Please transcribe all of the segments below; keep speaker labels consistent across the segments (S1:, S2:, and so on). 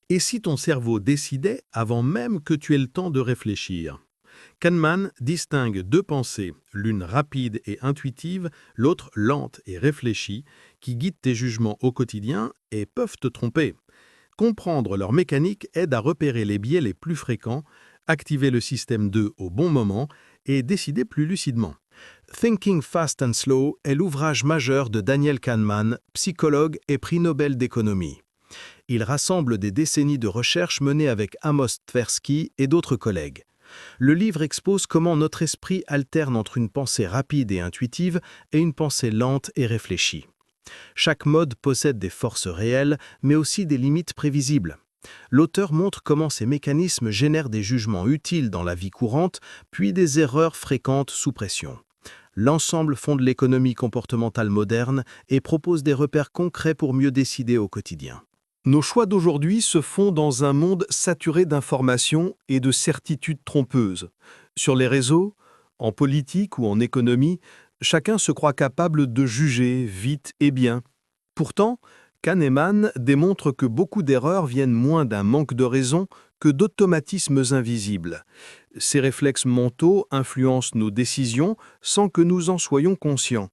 S1: Et si ton cerveau décidait avant même que tu aies le temps de réfléchir? Kahneman distingue deux pensées, l'une rapide et intuitive, l'autre lente et réfléchie, qui guident tes jugements au quotidien et peuvent te tromper. Comprendre leur mécanique aide à repérer les biais les plus fréquents, activer le système 2 au bon moment et décider plus lucidement. Thinking Fast and Slow est l'ouvrage majeur de Daniel Kahneman, psychologue et prix Nobel d'économie. Il rassemble des décennies de recherches menées avec Amos Tversky et d'autres collègues. Le livre expose comment notre esprit alterne entre une pensée rapide et intuitive et une pensée lente et réfléchie. Chaque mode possède des forces réelles, mais aussi des limites prévisibles. L'auteur montre comment ces mécanismes génèrent des jugements utiles dans la vie courante, puis des erreurs fréquentes sous pression. L'ensemble fonde l'économie comportementale moderne et propose des repères concrets pour mieux décider au quotidien. Nos choix d'aujourd'hui se font dans un monde saturé d'informations et de certitudes trompeuses. Sur les réseaux, en politique ou en économie, chacun se croit capable de juger vite et bien. Pourtant, Kahneman démontre que beaucoup d'erreurs viennent moins d'un manque de raison que d'automatismes invisibles. Ces réflexes mentaux influencent nos décisions sans que nous en soyons conscients.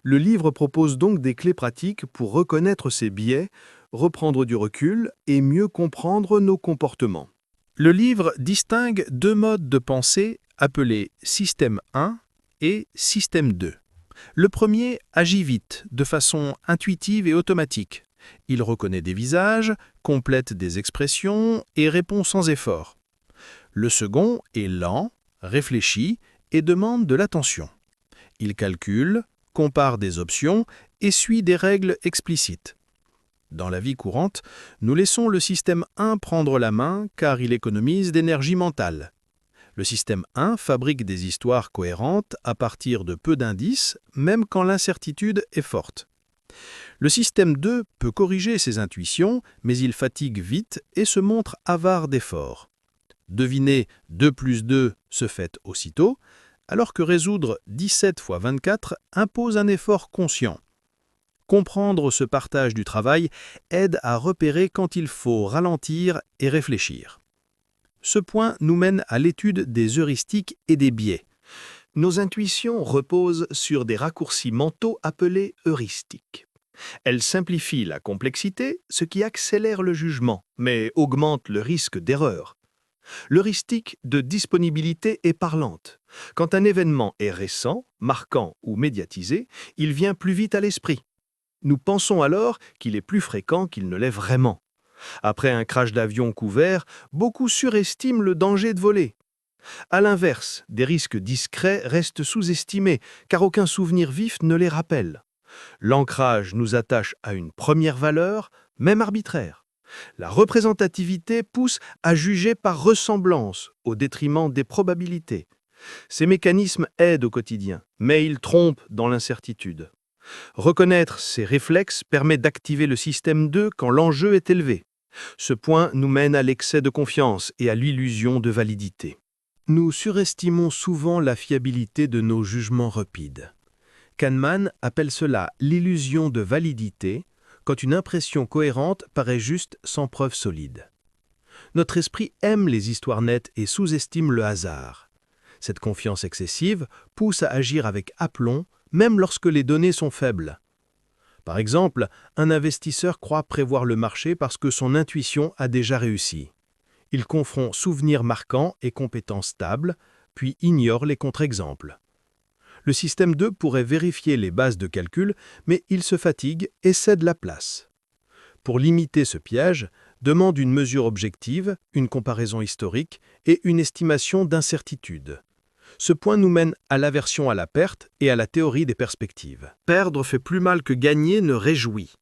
S1: Le livre propose donc des clés pratiques pour reconnaître ces biais, reprendre du recul et mieux comprendre nos comportements. Le livre distingue deux modes de pensée appelés système 1 et système 2. Le premier agit vite, de façon intuitive et automatique. Il reconnaît des visages, complète des expressions et répond sans effort. Le second est lent, réfléchit et demande de l'attention. Il calcule, compare des options et suit des règles explicites. Dans la vie courante, nous laissons le système 1 prendre la main car il économise d'énergie mentale. Le système 1 fabrique des histoires cohérentes à partir de peu d'indices, même quand l'incertitude est forte. Le système 2 peut corriger ses intuitions, mais il fatigue vite et se montre avare d'efforts. Deviner 2 plus 2 se fait aussitôt, alors que résoudre 17 fois 24 impose un effort conscient. Comprendre ce partage du travail aide à repérer quand il faut ralentir et réfléchir. Ce point nous mène à l'étude des heuristiques et des biais. Nos intuitions reposent sur des raccourcis mentaux appelés heuristiques. Elles simplifient la complexité, ce qui accélère le jugement, mais augmente le risque d'erreur. L'heuristique de disponibilité est parlante. Quand un événement est récent, marquant ou médiatisé, il vient plus vite à l'esprit. Nous pensons alors qu'il est plus fréquent qu'il ne l'est vraiment. Après un crash d'avion couvert, beaucoup surestiment le danger de voler. À l'inverse, des risques discrets restent sous-estimés, car aucun souvenir vif ne les rappelle. L'ancrage nous attache à une première valeur, même arbitraire. La représentativité pousse à juger par ressemblance, au détriment des probabilités. Ces mécanismes aident au quotidien, mais ils trompent dans l'incertitude. Reconnaître ces réflexes permet d'activer le système 2 quand l'enjeu est élevé. Ce point nous mène à l'excès de confiance et à l'illusion de validité. Nous surestimons souvent la fiabilité de nos jugements rapides. Kahneman appelle cela l'illusion de validité, quand une impression cohérente paraît juste sans preuve solide. Notre esprit aime les histoires nettes et sous-estime le hasard. Cette confiance excessive pousse à agir avec aplomb, même lorsque les données sont faibles. Par exemple, un investisseur croit prévoir le marché parce que son intuition a déjà réussi. Il confond souvenirs marquants et compétences stables, puis ignore les contre-exemples. Le système 2 pourrait vérifier les bases de calcul, mais il se fatigue et cède la place. Pour limiter ce piège, demande une mesure objective, une comparaison historique et une estimation d'incertitude. Ce point nous mène à l'aversion à la perte et à la théorie des perspectives. Perdre fait plus mal que gagner ne réjouit.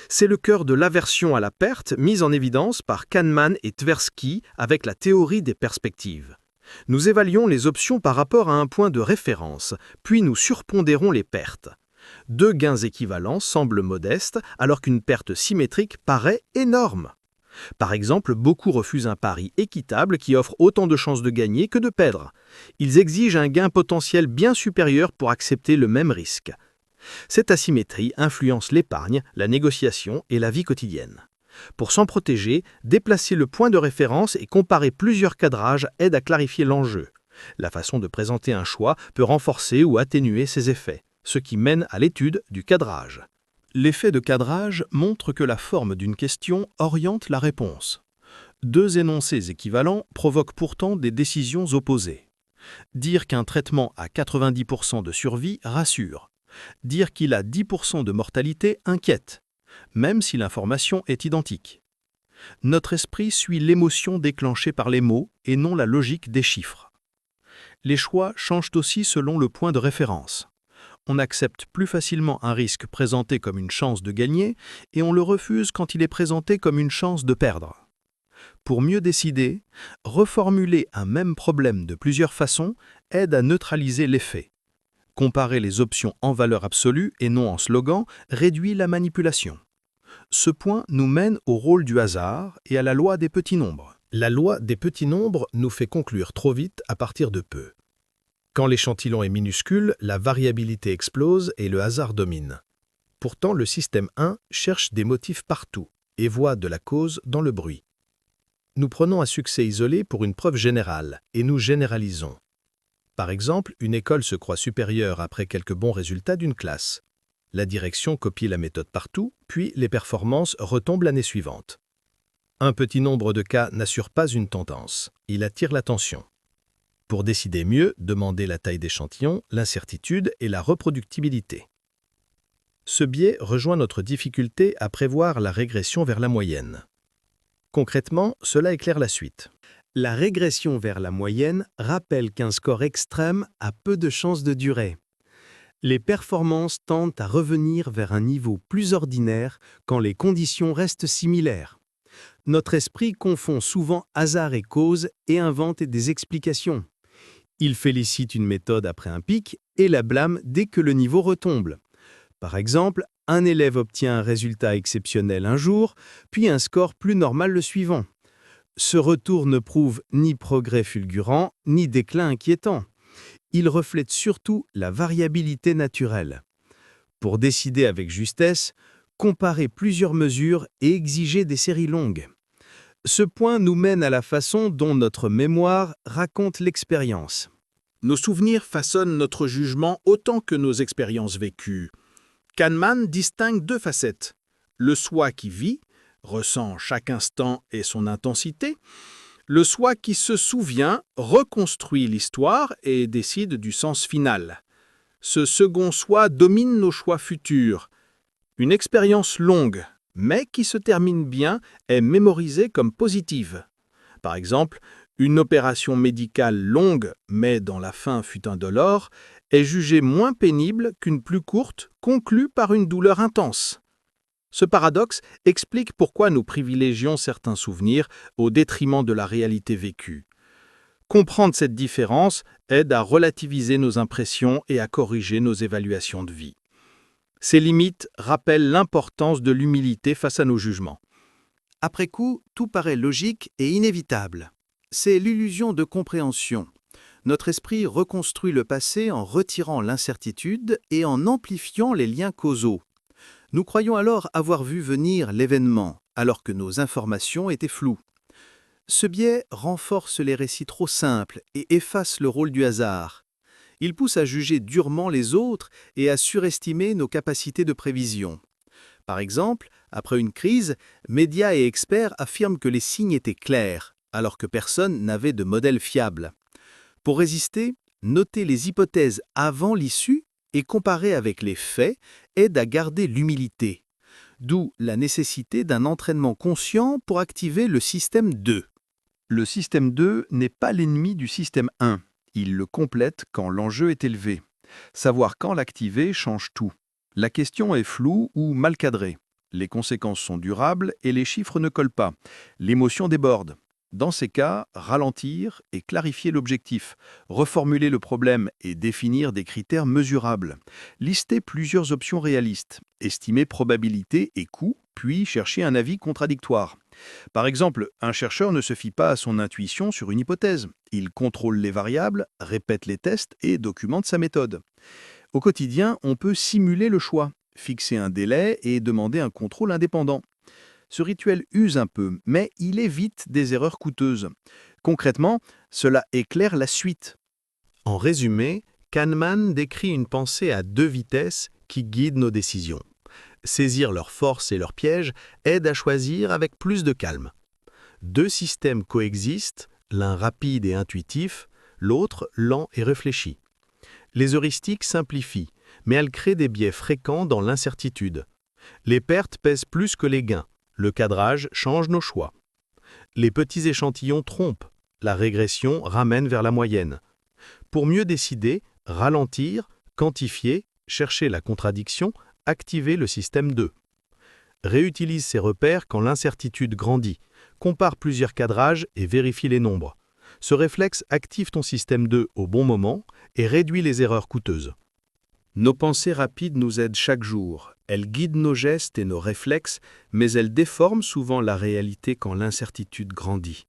S1: C'est le cœur de l'aversion à la perte mise en évidence par Kahneman et Tversky avec la théorie des perspectives. Nous évaluons les options par rapport à un point de référence, puis nous surpondérons les pertes. Deux gains équivalents semblent modestes, alors qu'une perte symétrique paraît énorme. Par exemple, beaucoup refusent un pari équitable qui offre autant de chances de gagner que de perdre. Ils exigent un gain potentiel bien supérieur pour accepter le même risque. Cette asymétrie influence l'épargne, la négociation et la vie quotidienne. Pour s'en protéger, déplacer le point de référence et comparer plusieurs cadrages aide à clarifier l'enjeu. La façon de présenter un choix peut renforcer ou atténuer ses effets, ce qui mène à l'étude du cadrage. L'effet de cadrage montre que la forme d'une question oriente la réponse. Deux énoncés équivalents provoquent pourtant des décisions opposées. Dire qu'un traitement a 90% de survie rassure. Dire qu'il a 10% de mortalité inquiète, même si l'information est identique. Notre esprit suit l'émotion déclenchée par les mots et non la logique des chiffres. Les choix changent aussi selon le point de référence. On accepte plus facilement un risque présenté comme une chance de gagner et on le refuse quand il est présenté comme une chance de perdre. Pour mieux décider, reformuler un même problème de plusieurs façons aide à neutraliser l'effet. Comparer les options en valeur absolue et non en slogan réduit la manipulation. Ce point nous mène au rôle du hasard et à la loi des petits nombres. La loi des petits nombres nous fait conclure trop vite à partir de peu. Quand l'échantillon est minuscule, la variabilité explose et le hasard domine. Pourtant, le système 1 cherche des motifs partout et voit de la cause dans le bruit. Nous prenons un succès isolé pour une preuve générale et nous généralisons. Par exemple, une école se croit supérieure après quelques bons résultats d'une classe. La direction copie la méthode partout, puis les performances retombent l'année suivante. Un petit nombre de cas n'assure pas une tendance, il attire l'attention. Pour décider mieux, demandez la taille d'échantillon, l'incertitude et la reproductibilité. Ce biais rejoint notre difficulté à prévoir la régression vers la moyenne. Concrètement, cela éclaire la suite. La régression vers la moyenne rappelle qu'un score extrême a peu de chances de durer. Les performances tendent à revenir vers un niveau plus ordinaire quand les conditions restent similaires. Notre esprit confond souvent hasard et cause et invente des explications. Il félicite une méthode après un pic et la blâme dès que le niveau retombe. Par exemple, un élève obtient un résultat exceptionnel un jour, puis un score plus normal le suivant. Ce retour ne prouve ni progrès fulgurant, ni déclin inquiétant. Il reflète surtout la variabilité naturelle. Pour décider avec justesse, comparer plusieurs mesures et exiger des séries longues. Ce point nous mène à la façon dont notre mémoire raconte l'expérience. Nos souvenirs façonnent notre jugement autant que nos expériences vécues. Kahneman distingue deux facettes. Le soi qui vit, ressent chaque instant et son intensité. Le soi qui se souvient, reconstruit l'histoire et décide du sens final. Ce second soi domine nos choix futurs. Une expérience longue, mais qui se termine bien, est mémorisée comme positive. Par exemple, une opération médicale longue, mais dont la fin fut indolore, est jugée moins pénible qu'une plus courte, conclue par une douleur intense. Ce paradoxe explique pourquoi nous privilégions certains souvenirs au détriment de la réalité vécue. Comprendre cette différence aide à relativiser nos impressions et à corriger nos évaluations de vie. Ces limites rappellent l'importance de l'humilité face à nos jugements. Après coup, tout paraît logique et inévitable. C'est l'illusion de compréhension. Notre esprit reconstruit le passé en retirant l'incertitude et en amplifiant les liens causaux. Nous croyons alors avoir vu venir l'événement, alors que nos informations étaient floues. Ce biais renforce les récits trop simples et efface le rôle du hasard. Il pousse à juger durement les autres et à surestimer nos capacités de prévision. Par exemple, après une crise, médias et experts affirment que les signes étaient clairs, alors que personne n'avait de modèle fiable. Pour résister, noter les hypothèses avant l'issue et comparer avec les faits aide à garder l'humilité. D'où la nécessité d'un entraînement conscient pour activer le système 2. Le système 2 n'est pas l'ennemi du système 1. Il le complète quand l'enjeu est élevé. Savoir quand l'activer change tout. La question est floue ou mal cadrée. Les conséquences sont durables et les chiffres ne collent pas. L'émotion déborde. Dans ces cas, ralentir et clarifier l'objectif, reformuler le problème et définir des critères mesurables, lister plusieurs options réalistes, estimer probabilité et coût, puis chercher un avis contradictoire. Par exemple, un chercheur ne se fie pas à son intuition sur une hypothèse. Il contrôle les variables, répète les tests et documente sa méthode. Au quotidien, on peut simuler le choix, fixer un délai et demander un contrôle indépendant.
S2: Ce rituel use un peu, mais il évite des erreurs coûteuses. Concrètement, cela éclaire la suite.
S1: En résumé, Kahneman décrit une pensée à deux vitesses qui guide nos décisions. Saisir leurs forces et leurs pièges aide à choisir avec plus de calme. Deux systèmes coexistent, l'un rapide et intuitif, l'autre lent et réfléchi. Les heuristiques simplifient, mais elles créent des biais fréquents dans l'incertitude. Les pertes pèsent plus que les gains, le cadrage change nos choix. Les petits échantillons trompent, la régression ramène vers la moyenne. Pour mieux décider, ralentir, quantifier, chercher la contradiction, activer le système 2. Réutilise ces repères quand l'incertitude grandit, compare plusieurs cadrages et vérifie les nombres. Ce réflexe active ton système 2 au bon moment et réduit les erreurs coûteuses. Nos pensées rapides nous aident chaque jour. Elles guident nos gestes et nos réflexes, mais elles déforment souvent la réalité quand l'incertitude grandit.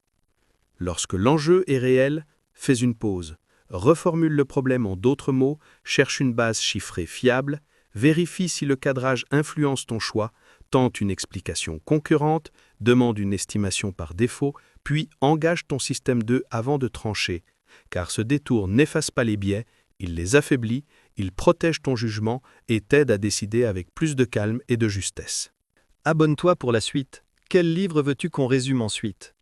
S1: Lorsque l'enjeu est réel, fais une pause. Reformule le problème en d'autres mots, cherche une base chiffrée fiable, vérifie si le cadrage influence ton choix, tente une explication concurrente, demande une estimation par défaut, puis engage ton système 2 avant de trancher, car ce détour n'efface pas les biais, il les affaiblit, il protège ton jugement et t'aide à décider avec plus de calme et de justesse.
S3: Abonne-toi pour la suite. Quel livre veux-tu qu'on résume ensuite?